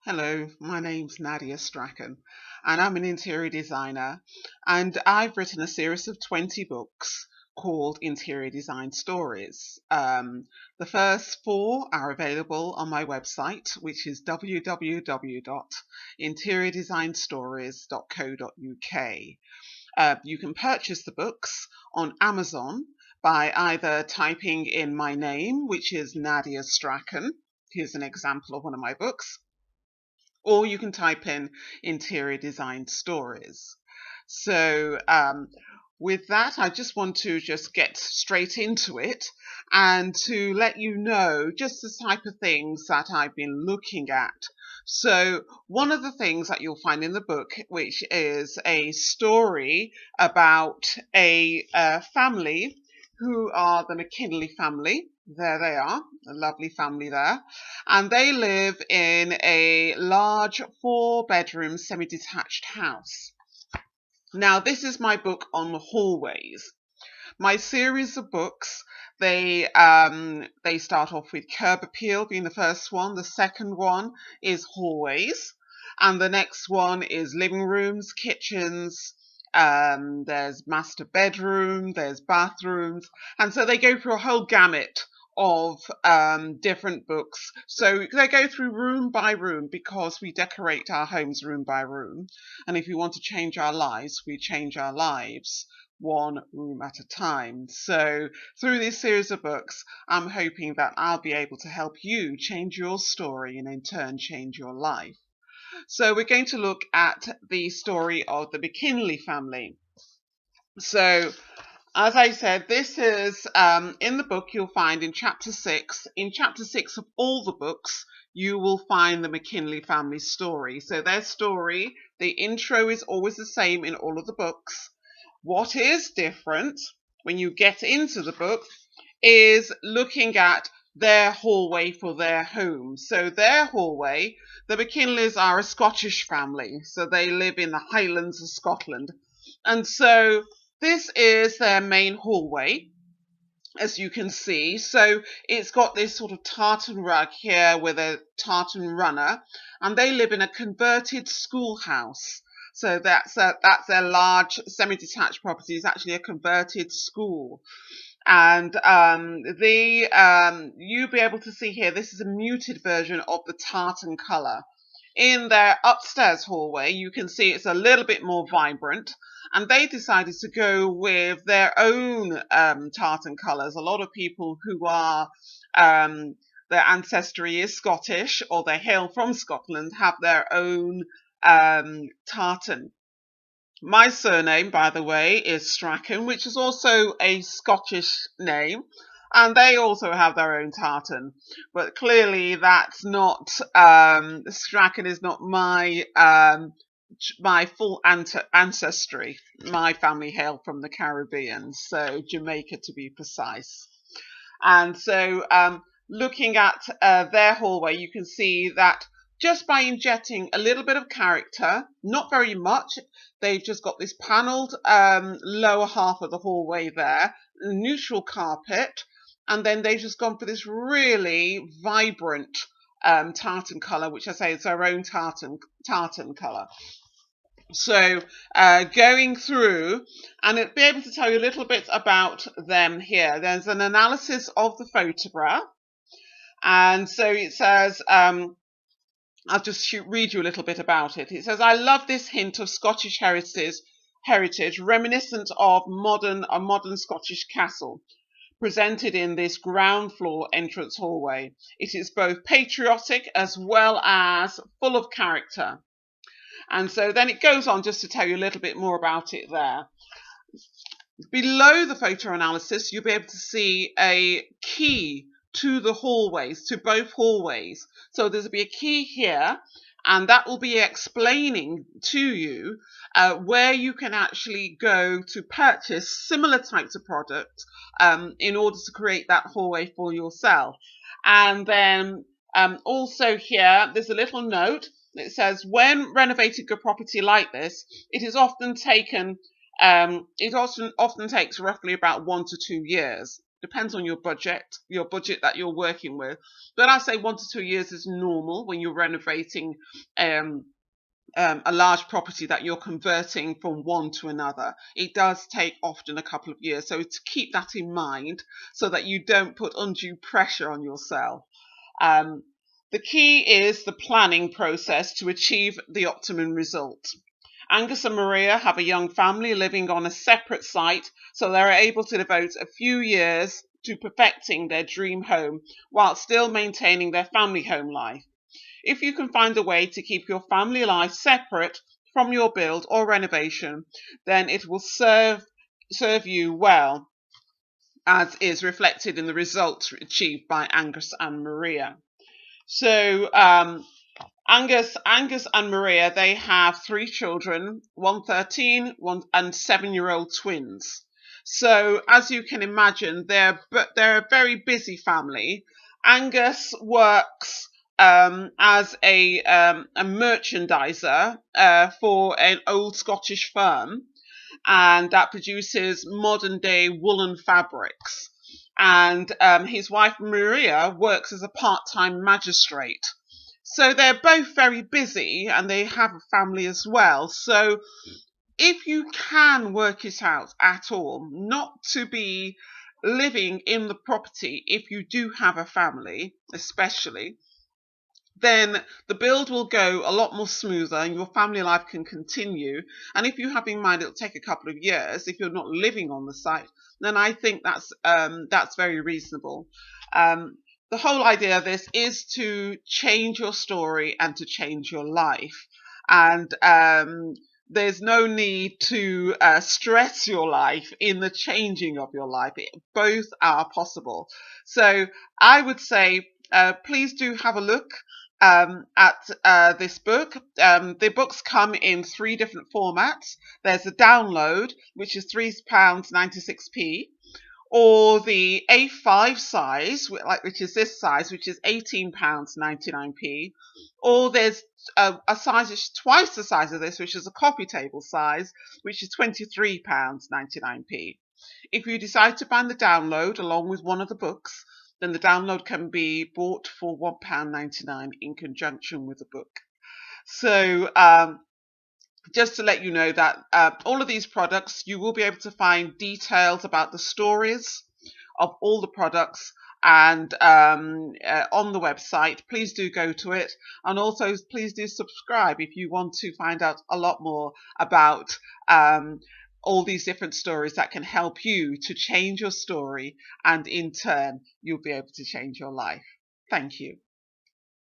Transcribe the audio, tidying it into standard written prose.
Hello, my name's Nadia Strachan, and I'm an interior designer. And I've written a series of 20 books called Interior Design Stories. The first four are available on my website, which is www.interiordesignstories.co.uk. You can purchase the books on Amazon by either typing in my name, which is Nadia Strachan. Here's an example of one of my books, or you can type in interior design stories. So with that, I just want to just get straight into it and to let you know just the type of things that I've been looking at. So one of the things that you'll find in the book, which is a story about a family who are the McKinley family. There they are, a lovely family there. And they live in a large 4-bedroom semi-detached house. Now, this is my book on the hallways. My series of books, they start off with curb appeal being the first one. The second one is hallways. And the next one is living rooms, kitchens, there's master bedroom, there's bathrooms. And so they go through a whole gamut of different books. So they go through room by room because we decorate our homes room by room. And if we want to change our lives, we change our lives one room at a time. So through this series of books, I'm hoping that I'll be able to help you change your story and in turn change your life. So we're going to look at the story of the McKinley family. So as I said, this is in the book you'll find in chapter 6. In chapter 6 of all the books, you will find the McKinley family story. So their story, the intro is always the same in all of the books. What is different when you get into the book is looking at their hallway for their home. So their hallway, the McKinleys are a Scottish family. So they live in the Highlands of Scotland. And so this is their main hallway, as you can see. So it's got this sort of tartan rug here with a tartan runner, and they live in a converted schoolhouse. So that's their large semi-detached property. It's actually a converted school. And you'll be able to see here, this is a muted version of the tartan colour. In their upstairs hallway, you can see it's a little bit more vibrant, and they decided to go with their own tartan colours. A lot of people who are their ancestry is Scottish or they hail from Scotland have their own tartan. My surname, by the way, is Strachan, which is also a Scottish name, and they also have their own tartan. But clearly, that's not Strachan is not my full ancestry. My family hail from the Caribbean, so Jamaica to be precise. And so, looking at their hallway, you can see that just by injecting a little bit of character, not very much, they've just got this panelled lower half of the hallway there, neutral carpet, and then they've just gone for this really vibrant tartan colour, which I say is their own tartan colour. So going through, and it'll be able to tell you a little bit about them here. There's an analysis of the photograph. And so it says, I'll just read you a little bit about it. It says, I love this hint of Scottish heritage reminiscent of a modern Scottish castle, presented in this ground floor entrance hallway. It is both patriotic as well as full of character. And so then it goes on just to tell you a little bit more about it there. Below the photo analysis, you'll be able to see a key to the hallways, to both hallways. So there'll be a key here, and that will be explaining to you where you can actually go to purchase similar types of products in order to create that hallway for yourself. And then also here, there's a little note that says, when renovating a property like this, it is often taken, it often takes roughly about 1 to 2 years. Depends on your budget that you're working with. But I say 1 to 2 years is normal when you're renovating a large property that you're converting from one to another. It does take often a couple of years. So to keep that in mind so that you don't put undue pressure on yourself. Um, the key is the planning process to achieve the optimum result. Angus and Maria have a young family living on a separate site, so they're able to devote a few years to perfecting their dream home while still maintaining their family home life. If you can find a way to keep your family life separate from your build or renovation, then it will serve you well, as is reflected in the results achieved by Angus and Maria. So Angus and Maria, they have 3 children, one 13, one and 7-year-old twins. So as you can imagine, they're a very busy family. Angus works as a merchandiser for an old Scottish firm, and that produces modern day woolen fabrics. And his wife Maria works as a part-time magistrate. So they're both very busy and they have a family as well. So if you can work it out at all, not to be living in the property if you do have a family, especially, then the build will go a lot more smoother and your family life can continue. And if you have in mind it'll take a couple of years, if you're not living on the site, then I think that's very reasonable. The whole idea of this is to change your story and to change your life. And there's no need to stress your life in the changing of your life. Both are possible. So I would say please do have a look at this book. The books come in 3 different formats. There's a download, which is £3.96p, or the A5 size, which is this size, which is £18.99p, or there's a size which is twice the size of this, which is a coffee table size, which is £23.99p. If you decide to buy the download along with one of the books, then the download can be bought for £1.99 in conjunction with the book. So just to let you know that all of these products, you will be able to find details about the stories of all the products and on the website. Please do go to it, and also please do subscribe if you want to find out a lot more about all these different stories that can help you to change your story, and in turn you'll be able to change your life. Thank you.